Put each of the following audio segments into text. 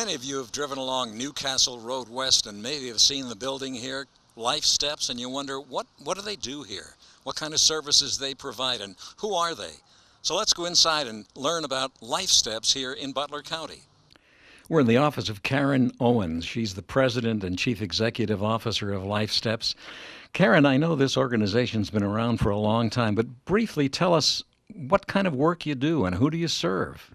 Many of you have driven along Newcastle Road West and maybe have seen the building here, Lifesteps, and you wonder, what do they do here? What kind of services they provide, and who are they? So let's go inside and learn about Lifesteps here in Butler County. We're in the office of Karen Owens. She's the president and chief executive officer of Lifesteps. Karen, I know this organization's been around for a long time, but briefly tell us what kind of work you do and who do you serve?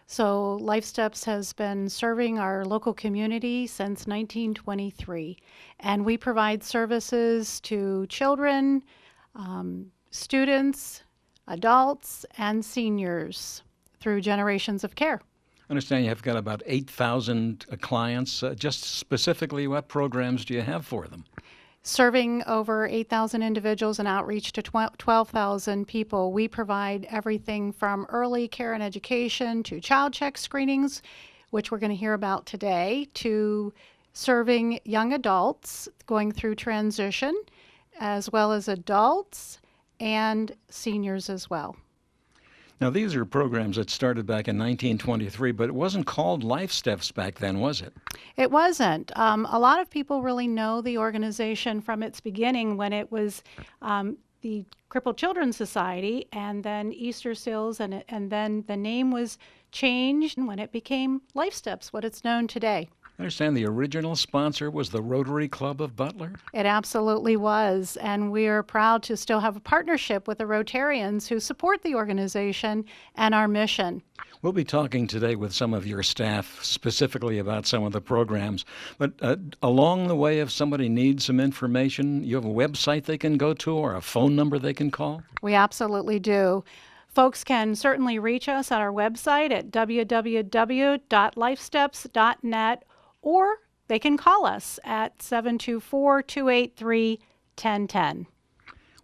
So Lifesteps has been serving our local community since 1923, and we provide services to children, students, adults, and seniors through generations of care. I understand you've got about 8,000 clients. Just specifically, what programs do you have for them? Serving over 8,000 individuals and outreach to 12,000 people, we provide everything from early care and education to child check screenings, which we're going to hear about today, to serving young adults going through transition, as well as adults and seniors as well. Now, these are programs that started back in 1923, but it wasn't called Lifesteps back then, was it? It wasn't. A lot of people really know the organization from its beginning when it was the Crippled Children's Society and then Easter Seals, and then the name was changed when it became Lifesteps, what it's known today. I understand the original sponsor was the Rotary Club of Butler? It absolutely was, and we are proud to still have a partnership with the Rotarians who support the organization and our mission. We'll be talking today with some of your staff specifically about some of the programs, but along the way, if somebody needs some information, you have a website they can go to or a phone number they can call? We absolutely do. Folks can certainly reach us at our website at www.lifesteps.net, or they can call us at 724-283-1010.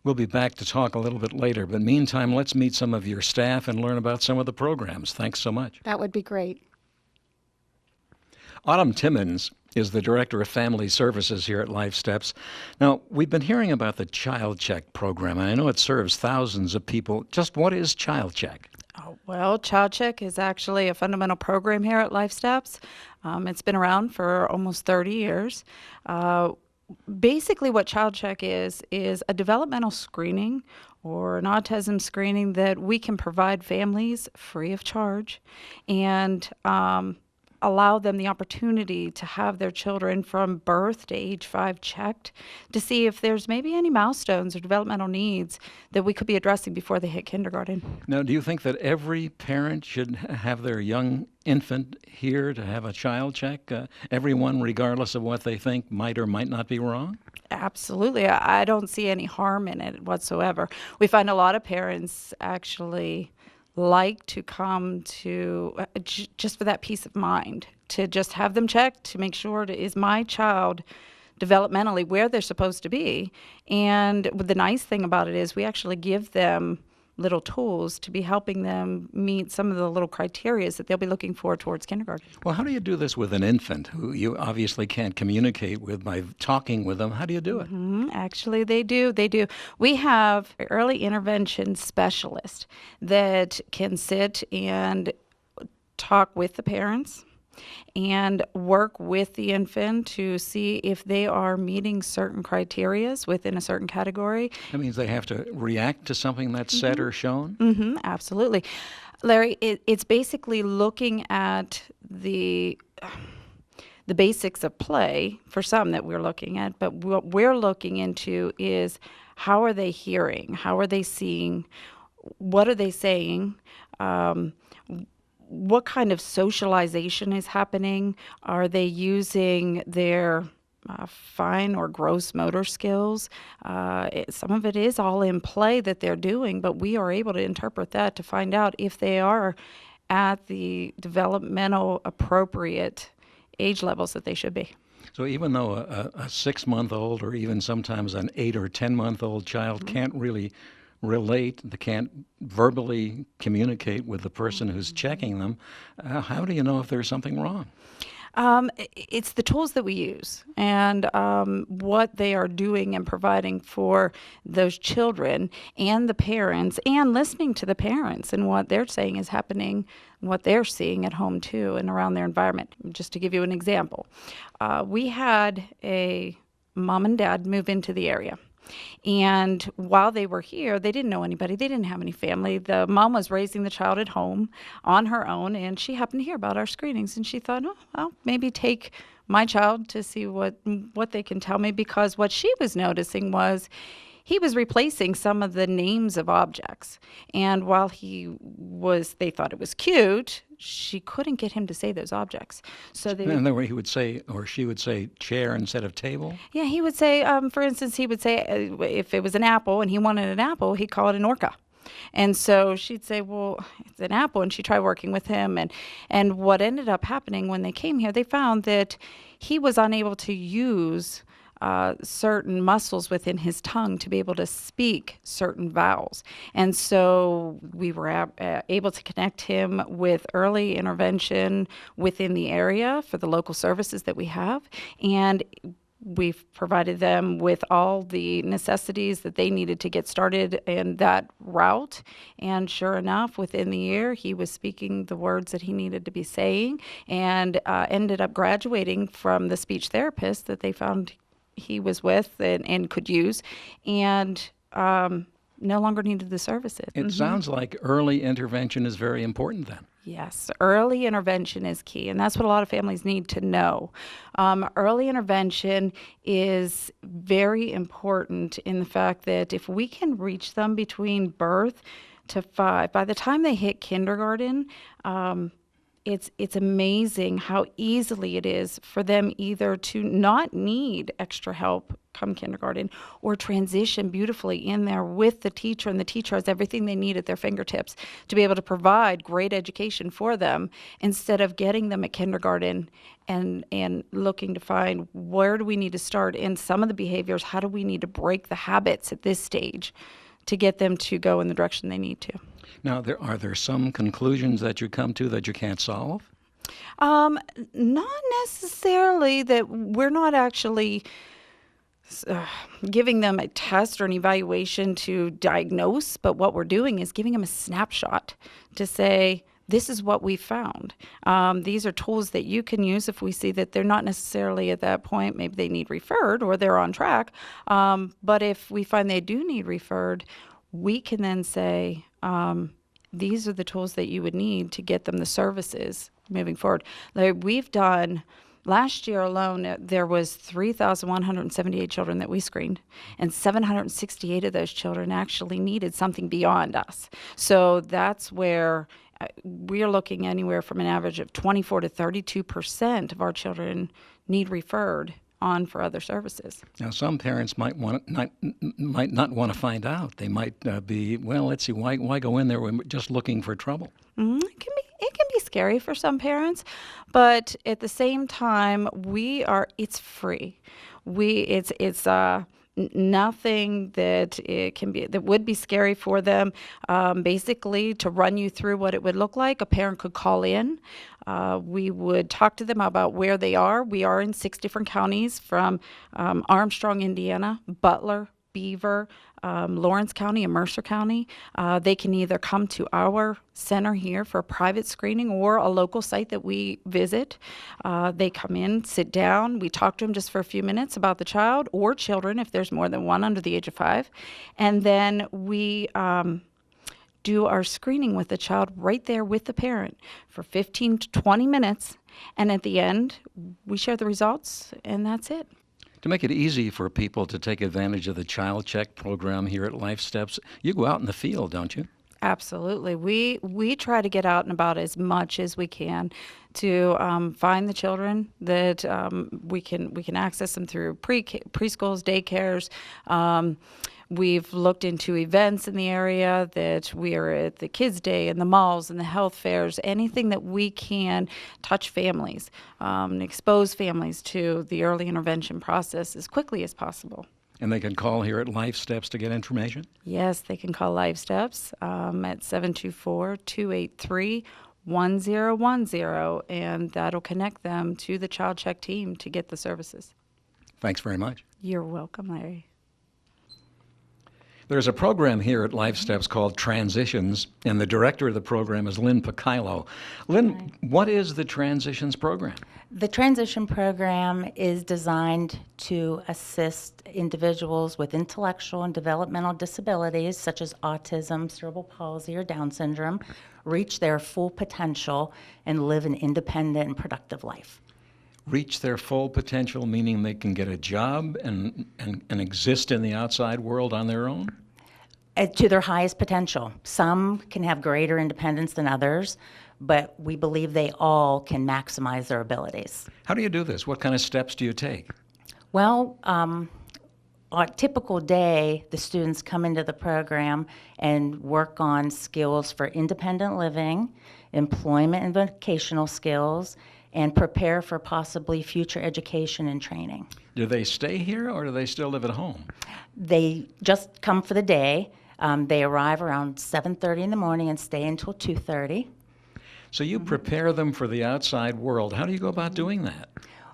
We'll be back to talk a little bit later, but meantime, let's meet some of your staff and learn about some of the programs. Thanks so much. That would be great. Autumn Timmons is the Director of Family Services here at Lifesteps. Now, we've been hearing about the Child Check program, and I know it serves thousands of people. Just what is Child Check? Well, Child Check is actually a fundamental program here at Lifesteps. It's been around for almost 30 years. Basically, what Child Check is a developmental screening or an autism screening that we can provide families free of charge and allow them the opportunity to have their children from birth to age 5 checked to see if there's maybe any milestones or developmental needs that we could be addressing before they hit kindergarten. Now, do you think that every parent should have their young infant here to have a child check? Everyone, regardless of what they think might or might not be wrong? Absolutely. I don't see any harm in it whatsoever. We find a lot of parents actually like to come to just for that peace of mind, to just have them checked to make sure is my child developmentally where they're supposed to be. And the nice thing about it is we actually give them little tools to be helping them meet some of the little criteria that they'll be looking for towards kindergarten. Well, how do you do this with an infant who you obviously can't communicate with by talking with them? How do you do it? Actually, they do. We have an early intervention specialist that can sit and talk with the parents and work with the infant to see if they are meeting certain criteria within a certain category. That means they have to react to something that's said or shown? Absolutely. Larry, it's basically looking at the basics of play for some that we're looking at, but what we're looking into is how are they hearing? How are they seeing? What are they saying? What kind of socialization is happening? Are they using their fine or gross motor skills? Some of it is all in play that they're doing, but we are able to interpret that to find out if they are at the developmental appropriate age levels that they should be. So even though a 6-month-old or even sometimes an 8 or 10-month-old child can't really relate, they can't verbally communicate with the person who's checking them, how do you know if there's something wrong? It's the tools that we use and what they are doing and providing for those children and the parents, and listening to the parents and what they're saying is happening, what they're seeing at home too and around their environment. Just to give you an example, we had a mom and dad move into the area. And while they were here, they didn't know anybody. They didn't have any family. The mom was raising the child at home on her own, and she happened to hear about our screenings, and she thought, oh, I'll maybe take my child to see what they can tell me, because what she was noticing was he was replacing some of the names of objects. And while they thought it was cute, she couldn't get him to say those objects. So And then he would say, or she would say, chair instead of table? yeah, he would say, for instance, he would say, if it was an apple and he wanted an apple, he'd call it an orca. And so she'd say, well, it's an apple. And she tried working with him. And what ended up happening when they came here, they found that he was unable to use certain muscles within his tongue to be able to speak certain vowels. And so we were able to connect him with early intervention within the area for the local services that we have. And we've provided them with all the necessities that they needed to get started in that route. And sure enough, within the year, he was speaking the words that he needed to be saying, and ended up graduating from the speech therapist that they found he was with and could use, and no longer needed the services. It sounds like early intervention is very important then. Yes, early intervention is key, and that's what a lot of families need to know. Early intervention is very important in the fact that if we can reach them between birth to 5, by the time they hit kindergarten, it's amazing how easily it is for them either to not need extra help come kindergarten, or transition beautifully in there with the teacher, and the teacher has everything they need at their fingertips to be able to provide great education for them, instead of getting them at kindergarten and looking to find where do we need to start in some of the behaviors, how do we need to break the habits at this stage to get them to go in the direction they need to. Now, are there some conclusions that you come to that you can't solve? Not necessarily, that we're not actually giving them a test or an evaluation to diagnose, but what we're doing is giving them a snapshot to say, this is what we found. These are tools that you can use if we see that they're not necessarily at that point, maybe they need referred or they're on track. But if we find they do need referred, we can then say, these are the tools that you would need to get them the services moving forward. Like we've done, last year alone, there was 3,178 children that we screened, and 768 of those children actually needed something beyond us. So that's where we're looking anywhere from an average of 24 to 32% of our children need referred on for other services. Now, some parents might not want to find out. They might be, well, let's see, why go in there? We're just looking for trouble. Mm-hmm. It can be scary for some parents, but at the same time, it's free. It's nothing that that would be scary for them. Basically, to run you through what it would look like, a parent could call in. We would talk to them about where they are. We are in 6 different counties, from Armstrong, Indiana, Butler, Beaver, Lawrence County, and Mercer County. They can either come to our center here for a private screening or a local site that we visit. They come in, sit down, we talk to them just for a few minutes about the child or children if there's more than one under the age of 5. And then we do our screening with the child right there with the parent for 15 to 20 minutes. And at the end, we share the results, and that's it. To make it easy for people to take advantage of the Child Check program here at Lifesteps, you go out in the field, don't you? Absolutely. We try to get out and about as much as we can to find the children that we can access them through preschools, daycares. We've looked into events in the area, that we are at the Kids Day and the malls and the health fairs, anything that we can touch families, expose families to the early intervention process as quickly as possible. And they can call here at Lifesteps to get information? Yes, they can call Lifesteps at 724-283-1010, and that'll connect them to the Child Check team to get the services. Thanks very much. You're welcome, Larry. There's a program here at Lifesteps called Transitions, and the director of the program is Lynn Picilo. Lynn, what is the Transitions program? The transition program is designed to assist individuals with intellectual and developmental disabilities such as autism, cerebral palsy, or Down syndrome reach their full potential and live an independent and productive life. Reach their full potential, meaning they can get a job and exist in the outside world on their own? To their highest potential. Some can have greater independence than others, but we believe they all can maximize their abilities. How do you do this? What kind of steps do you take? Well, on a typical day, the students come into the program and work on skills for independent living, employment and vocational skills, and prepare for possibly future education and training. Do they stay here or do they still live at home? They just come for the day. They arrive around 7:30 in the morning and stay until 2:30. So you prepare them for the outside world. How do you go about doing that?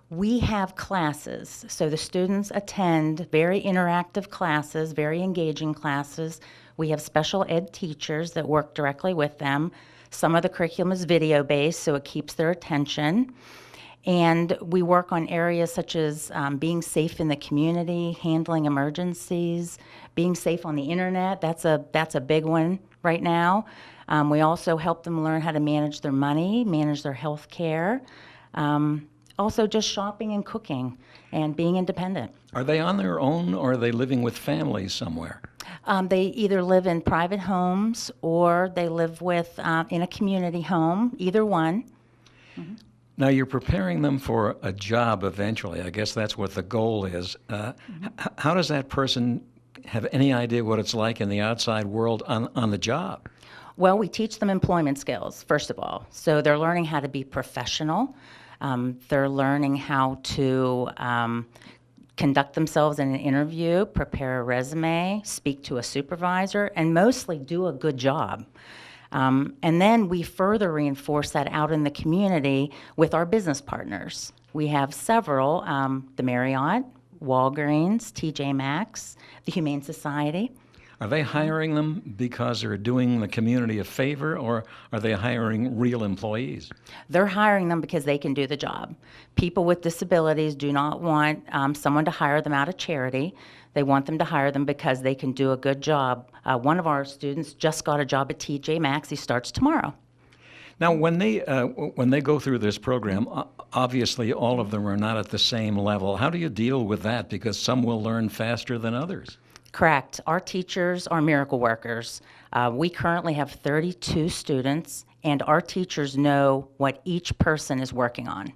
We have classes, so the students attend very interactive classes, very engaging classes. We have special ed teachers that work directly with them. Some of the curriculum is video-based, so it keeps their attention. And we work on areas such as being safe in the community, handling emergencies, being safe on the internet. That's a big one right now. We also help them learn how to manage their money, manage their health care. Also just shopping and cooking and being independent. Are they on their own or are they living with families somewhere? They either live in private homes or they live with in a community home, either one. Mm-hmm. Now you're preparing them for a job eventually. I guess that's what the goal is. How does that person have any idea what it's like in the outside world on the job? Well, we teach them employment skills, first of all. So they're learning how to be professional. They're learning how to conduct themselves in an interview, prepare a resume, speak to a supervisor, and mostly do a good job. And then we further reinforce that out in the community with our business partners. We have several, the Marriott, Walgreens, TJ Maxx, the Humane Society. Are they hiring them because they're doing the community a favor, or are they hiring real employees? They're hiring them because they can do the job. People with disabilities do not want someone to hire them out of charity. They want them to hire them because they can do a good job. One of our students just got a job at TJ Maxx. He starts tomorrow. Now, when they go through this program, obviously all of them are not at the same level. How do you deal with that? Because some will learn faster than others. Correct. Our teachers are miracle workers. We currently have 32 students, and our teachers know what each person is working on.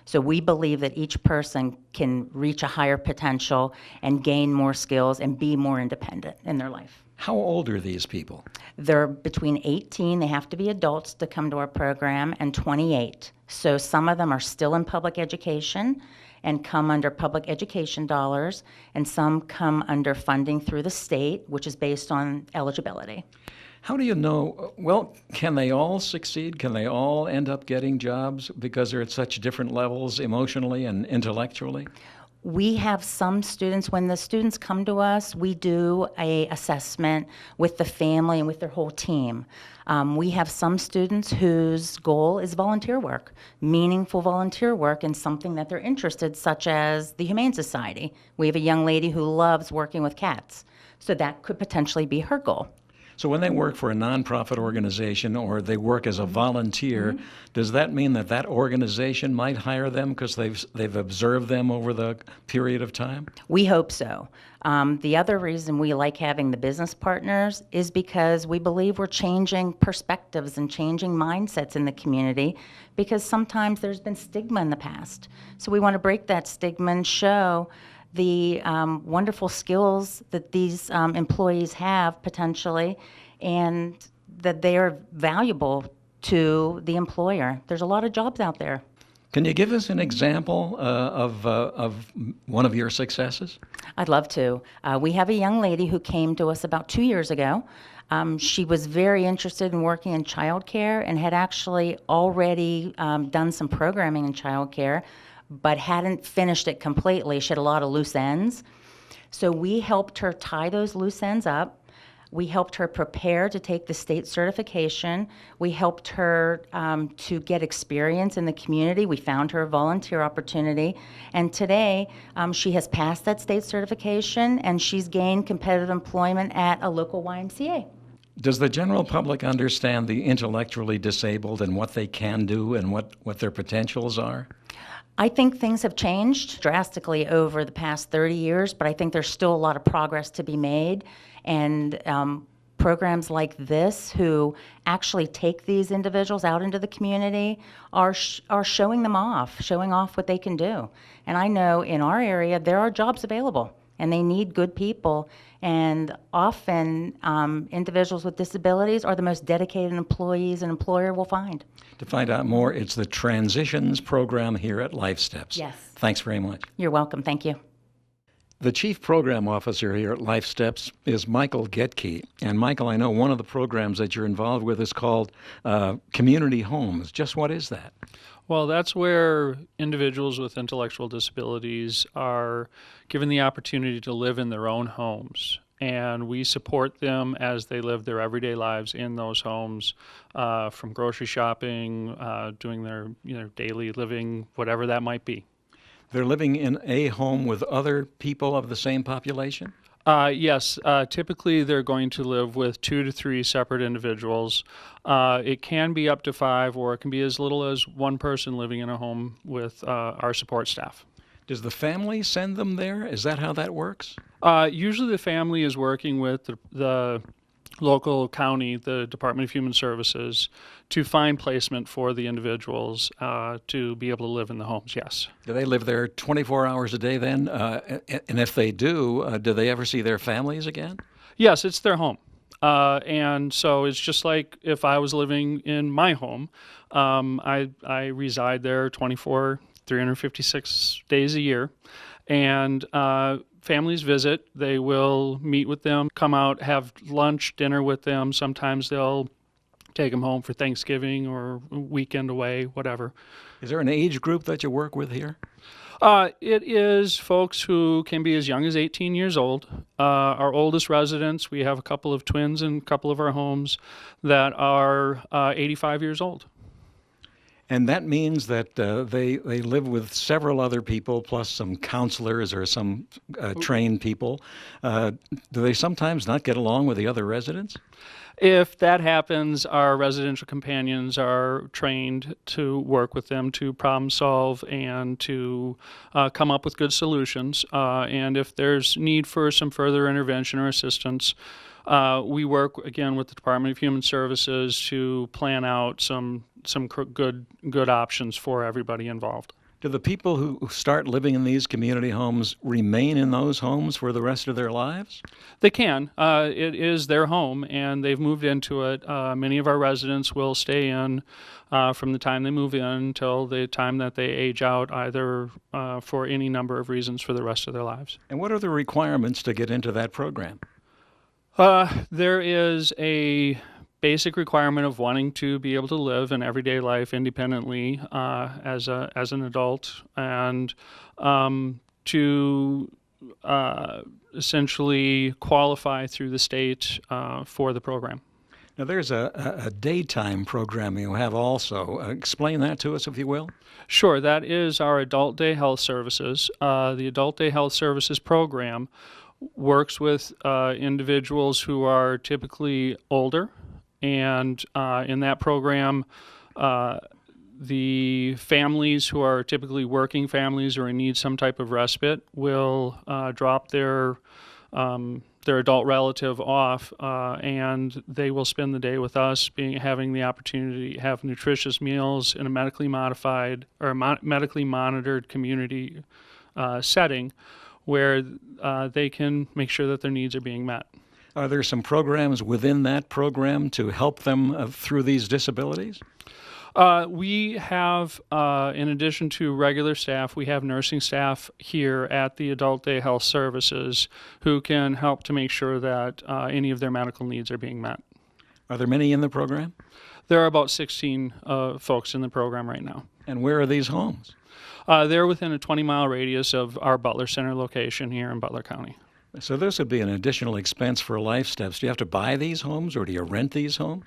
So we believe that each person can reach a higher potential and gain more skills and be more independent in their life. How old are these people? They're between 18, they have to be adults to come to our program, and 28. So some of them are still in public education and come under public education dollars, and some come under funding through the state, which is based on eligibility. How do you know, well, can they all succeed? Can they all end up getting jobs because they're at such different levels emotionally and intellectually? We have some students, when the students come to us, we do a assessment with the family and with their whole team. We have some students whose goal is volunteer work, meaningful volunteer work in something that they're interested, such as the Humane Society. We have a young lady who loves working with cats, so that could potentially be her goal. So when they work for a nonprofit organization or they work as a volunteer, does that mean that that organization might hire them because they've observed them over the period of time? We hope so. The other reason we like having the business partners is because we believe we're changing perspectives and changing mindsets in the community, because sometimes there's been stigma in the past. So we want to break that stigma and show the wonderful skills that these employees have potentially, and that they are valuable to the employer. There's a lot of jobs out there. Can you give us an example of one of your successes? I'd love to. We have a young lady who came to us about 2 years ago. She was very interested in working in childcare and had actually already done some programming in childcare, but hadn't finished it completely. She had a lot of loose ends. So we helped her tie those loose ends up. We helped her prepare to take the state certification. We helped her to get experience in the community. We found her a volunteer opportunity. And today, she has passed that state certification, and she's gained competitive employment at a local YMCA. Does the general public understand the intellectually disabled and what they can do and what their potentials are? I think things have changed drastically over the past 30 years, but I think there's still a lot of progress to be made. And programs like this, who actually take these individuals out into the community, are showing them off, showing off what they can do. And I know in our area there are jobs available, and they need good people. And often individuals with disabilities are the most dedicated employees an employer will find. To find out more, it's the Transitions program here at Lifesteps. Yes. Thanks very much. You're welcome. Thank you. The Chief Program Officer here at Lifesteps is Michael Getke. And Michael, I know one of the programs that you're involved with is called Community Homes. Just what is that? Well, that's where individuals with intellectual disabilities are given the opportunity to live in their own homes. And we support them as they live their everyday lives in those homes, from grocery shopping, doing their daily living, whatever that might be. They're living in a home with other people of the same population? Yes, typically they're going to live with 2 to 3 separate individuals. It can be up to 5, or it can be as little as 1 person living in a home with our support staff. Does the family send them there? Is that how that works? Usually the family is working with the local county, the Department of Human Services, to find placement for the individuals to be able to live in the homes, yes. Do they live there 24 hours a day then? And if they do they ever see their families again? Yes, it's their home. And so it's just like if I was living in my home. I reside there 356 days a year. And families visit. They will meet with them, come out, have lunch, dinner with them. Sometimes they'll take them home for Thanksgiving or weekend away, whatever. Is there an age group that you work with here? It is folks who can be as young as 18 years old. Our oldest residents, we have a couple of twins in a couple of our homes that are 85 years old. And that means that they live with several other people, plus some counselors or some trained people. Do they sometimes not get along with the other residents? If that happens, our residential companions are trained to work with them to problem solve and to come up with good solutions. And if there's need for some further intervention or assistance, we work again with the Department of Human Services to plan out some good options for everybody involved. Do the people who start living in these community homes remain in those homes for the rest of their lives? They can. It is their home, and they've moved into it. Many of our residents will stay in from the time they move in until the time that they age out, either for any number of reasons for the rest of their lives. And what are the requirements to get into that program? There is a basic requirement of wanting to be able to live an everyday life independently as an adult, and to essentially qualify through the state for the program. Now, there's a daytime program you have also. Explain that to us, if you will. Sure. That is our Adult Day Health Services. The Adult Day Health Services program works with individuals who are typically older. And in that program, the families who are typically working families or need some type of respite will drop their adult relative off, and they will spend the day with us, having the opportunity to have nutritious meals in a medically modified or medically monitored community setting, where they can make sure that their needs are being met. Are there some programs within that program to help them through these disabilities? We have, in addition to regular staff, we have nursing staff here at the Adult Day Health Services who can help to make sure that any of their medical needs are being met. Are there many in the program? There are about 16 folks in the program right now. And where are these homes? They're within a 20-mile radius of our Butler Center location here in Butler County. So this would be an additional expense for Lifesteps. Do you have to buy these homes or do you rent these homes?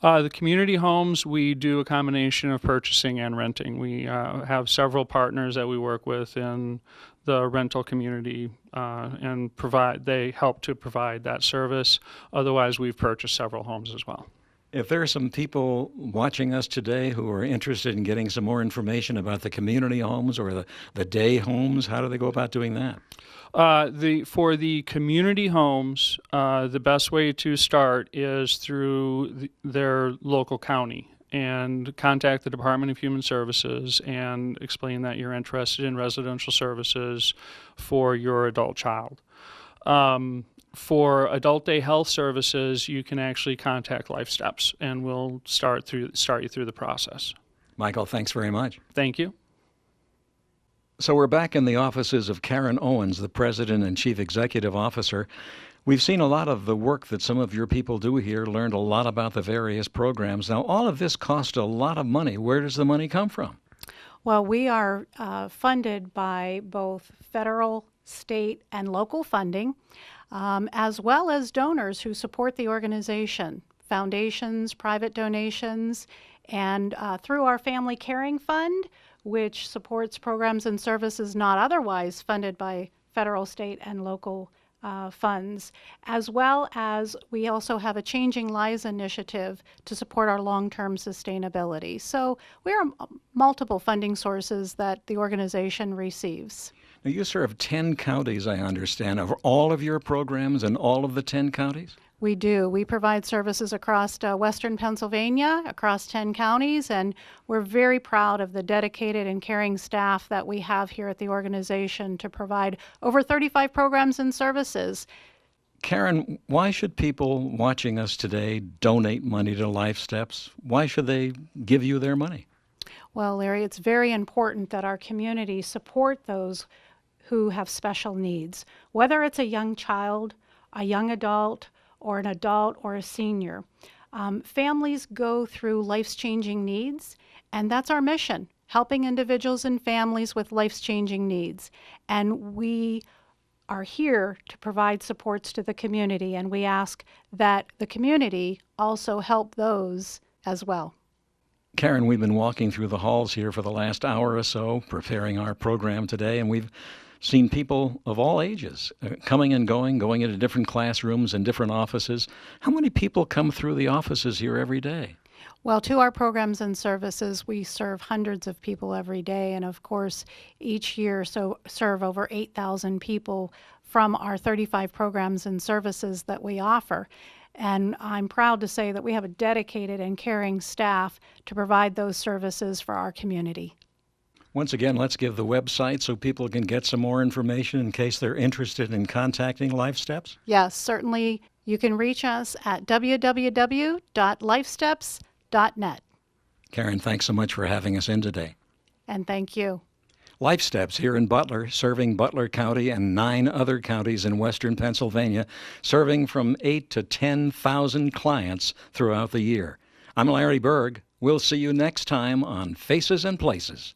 The community homes, we do a combination of purchasing and renting. We have several partners that we work with in the rental community and they help to provide that service. Otherwise, we've purchased several homes as well. If there are some people watching us today who are interested in getting some more information about the community homes or the day homes, how do they go about doing that? For the community homes, the best way to start is through their local county and contact the Department of Human Services and explain that you're interested in residential services for your adult child. For Adult Day Health Services, you can actually contact Lifesteps, and we'll start you through the process. Michael, thanks very much. Thank you. So we're back in the offices of Karen Owens, the President and Chief Executive Officer. We've seen a lot of the work that some of your people do here, learned a lot about the various programs. Now, all of this costs a lot of money. Where does the money come from? Well, we are funded by both federal, state, and local funding, as well as donors who support the organization, foundations, private donations, and through our Family Caring Fund, which supports programs and services not otherwise funded by federal, state, and local funds, as well as we also have a Changing Lives initiative to support our long-term sustainability. So we are multiple funding sources that the organization receives. Now, you serve 10 counties, I understand. Are all of your programs in all of the 10 counties? We do. We provide services across western Pennsylvania, across 10 counties, and we're very proud of the dedicated and caring staff that we have here at the organization to provide over 35 programs and services. Karen, why should people watching us today donate money to Lifesteps? Why should they give you their money? Well, Larry, it's very important that our community support those who have special needs, whether it's a young child, a young adult, or an adult or a senior. Families go through life's changing needs, and that's our mission, helping individuals and families with life's changing needs. And we are here to provide supports to the community, and we ask that the community also help those as well. Karen, we've been walking through the halls here for the last hour or so, preparing our program today, and we've seen people of all ages coming and going into different classrooms and different offices. How many people come through the offices here every day? Well, to our programs and services, we serve hundreds of people every day, and of course, each year serve over 8,000 people from our 35 programs and services that we offer. And I'm proud to say that we have a dedicated and caring staff to provide those services for our community. Once again, let's give the website so people can get some more information in case they're interested in contacting Lifesteps. Yes, certainly. You can reach us at www.lifesteps.net. Karen, thanks so much for having us in today. And thank you. Lifesteps here in Butler, serving Butler County and 9 other counties in western Pennsylvania, serving from 8,000 to 10,000 clients throughout the year. I'm Larry Berg. We'll see you next time on Faces and Places.